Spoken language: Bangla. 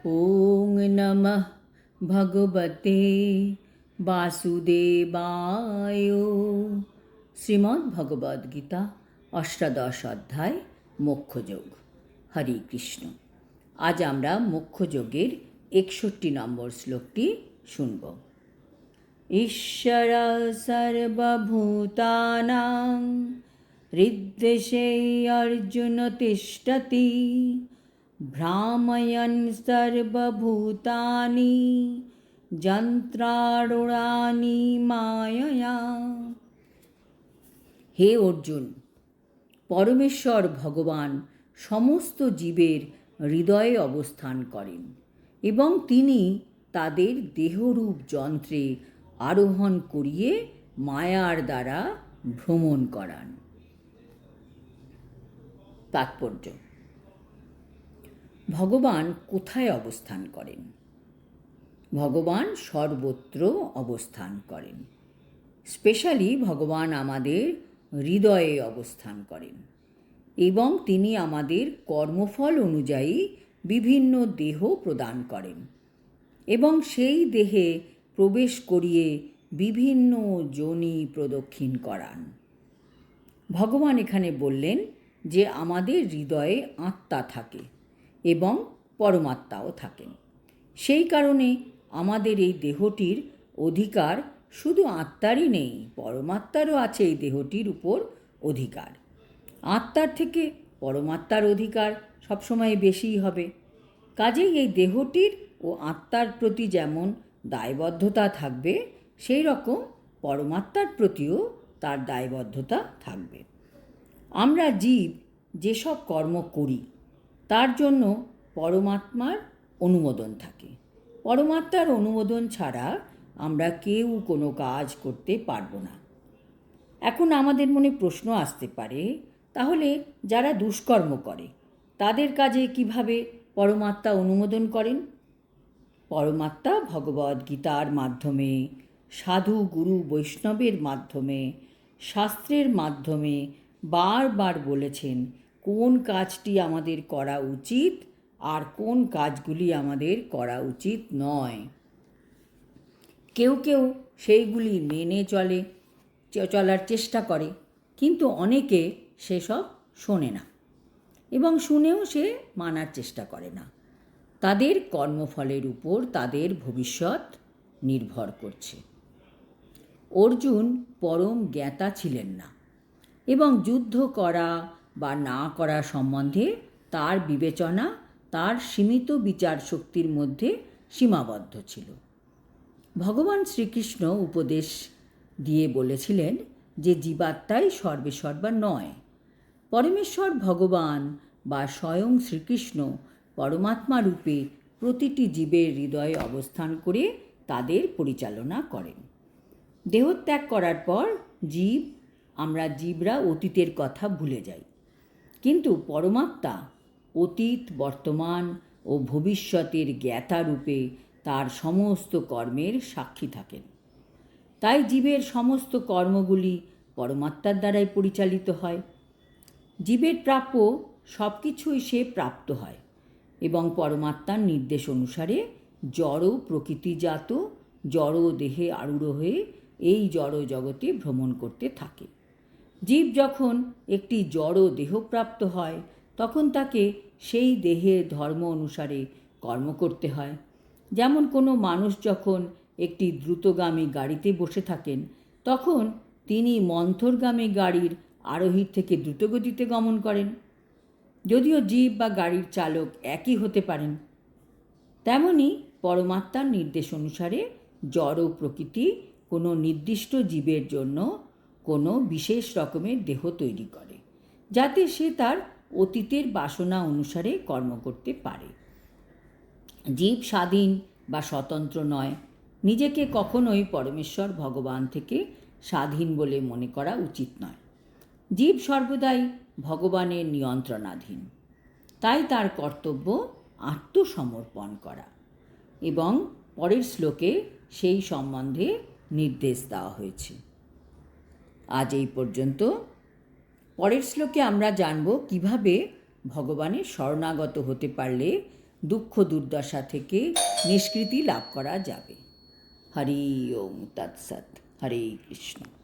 ওং নমঃ ভগবতে বাসুদেবায়। শ্রীমদ্ ভগবদ্ গীতা অষ্টাদশ অধ্যায় মোক্ষযোগ। হরে কৃষ্ণ। আজ আমরা মোক্ষযোগের 61 নম্বর শ্লোকটি শুনব। ঈশ্বর সর্বভূতানাং হৃদ্দেশে অর্জুন তিষ্ঠতি ভ্রাময়ন সর্বভূতানি যন্ত্রারূঢ়ানি মায়য়া। হে অর্জুন, পরমেশ্বর ভগবান সমস্ত জীবের হৃদয়ে অবস্থান করেন এবং তিনি তাদের দেহরূপ যন্ত্রে আরোহণ করিয়ে মায়ার দ্বারা ভ্রমণ করান। তাৎপর্য: ভগবান কোথায় অবস্থান করেন? ভগবান সর্বত্র অবস্থান করেন। স্পেশালি ভগবান আমাদের হৃদয়ে অবস্থান করেন এবং তিনি আমাদের কর্মফল অনুযায়ী বিভিন্ন দেহ প্রদান করেন এবং সেই দেহে প্রবেশ করিয়ে বিভিন্ন যোনি প্রদক্ষিণ করান। ভগবান এখানে বললেন যে আমাদের হৃদয়ে আত্মা থাকে এবং পরমাত্মাও থাকেন। সেই কারণে আমাদের এই দেহটির অধিকার শুধু আত্মারই নেই, পরমাত্মারও আছে এই দেহটির উপর অধিকার। আত্মার থেকে পরমাত্মার অধিকার সবসময় বেশিই হবে। কাজেই এই দেহটির ও আত্মার প্রতি যেমন দায়বদ্ধতা থাকবে, সেই রকম পরমাত্মার প্রতিও তার দায়বদ্ধতা থাকবে। আমরা জীব যেসব কর্ম করি তার জন্য পরমাত্মার অনুমোদন থাকে। পরমাত্মার অনুমোদন ছাড়া আমরা কেউ কোনো কাজ করতে পারবো না। এখন আমাদের মনে প্রশ্ন আসতে পারে, তাহলে যারা দুষ্কর্ম করে তাদের কাজে কিভাবে পরমাত্মা অনুমোদন করেন? পরমাত্মা ভগবদ্ গীতার মাধ্যমে, সাধু গুরু বৈষ্ণবের মাধ্যমে, শাস্ত্রের মাধ্যমে বারবার বলেছেন কোন কাজটি আমাদের করা উচিত আর কোন কাজগুলি আমাদের করা উচিত নয়। কেউ কেউ সেইগুলি মেনে চলার চেষ্টা করে, কিন্তু অনেকে সেসব শোনে না এবং শুনেও সে মানার চেষ্টা করে না। তাদের কর্মফলের উপর তাদের ভবিষ্যৎ নির্ভর করছে। অর্জুন পরম জ্ঞাতা ছিলেন না এবং যুদ্ধ করা বা না করা সম্বন্ধে তার বিবেচনা তার সীমিত বিচার শক্তির মধ্যে সীমাবদ্ধ ছিল। ভগবান শ্রীকৃষ্ণ উপদেশ দিয়ে বলেছিলেন যে জীবাত্মাই সর্বেসর্বা নয়। পরমেশ্বর ভগবান বা স্বয়ং শ্রীকৃষ্ণ পরমাত্মা রূপে প্রতিটি জীবের হৃদয়ে অবস্থান করে তাদের পরিচালনা করেন। দেহত্যাগ করার পর আমরা জীবরা অতীতের কথা ভুলে যাই, কিন্তু পরমাত্মা অতীত, বর্তমান ও ভবিষ্যতের জ্ঞাতা রূপে তার সমস্ত কর্মের সাক্ষী থাকেন। তাই জীবের সমস্ত কর্মগুলি পরমাত্মার দ্বারাই পরিচালিত হয়। জীবের প্রাপ্য সব কিছুই সে প্রাপ্ত হয় এবং পরমাত্মার নির্দেশ অনুসারে জড় প্রকৃতিজাত জড় দেহে আরূঢ় হয়ে এই জড় জগতে ভ্রমণ করতে থাকে। জীব যখন একটি জড় দেহপ্রাপ্ত হয় তখন তাকে সেই দেহের ধর্ম অনুসারে কর্ম করতে হয়। যেমন কোনো মানুষ যখন একটি দ্রুতগামী গাড়িতে বসে থাকেন তখন তিনি মন্থরগামী গাড়ির আরোহীর থেকে দ্রুতগতিতে গমন করেন। যদিও জীব বা গাড়ির চালক একই হতে পারেন, তেমনি পরমাত্মার নির্দেশ অনুসারে জড় প্রকৃতি কোনো নির্দিষ্ট জীবের জন্য কোনো বিশেষ রকমের দেহ তৈরি করে, যাতে সে তার অতীতের বাসনা অনুসারে কর্ম করতে পারে। জীব স্বাধীন বা স্বতন্ত্র নয়। নিজেকে কখনোই পরমেশ্বর ভগবান থেকে স্বাধীন বলে মনে করা উচিত নয়। জীব সর্বদাই ভগবানের নিয়ন্ত্রণাধীন। তাই তার কর্তব্য আত্মসমর্পণ করা এবং পরের শ্লোকে সেই সম্বন্ধে নির্দেশ দেওয়া হয়েছে। আজ এই পর্যন্ত। পরের শ্লোকে আমরা জানব কিভাবে ভগবানের শরণাগত হতে পারলে দুঃখ দুর্দশা থেকে নিষ্কৃতি লাভ করা যাবে। হরি ওম তৎসৎ। হরে কৃষ্ণ।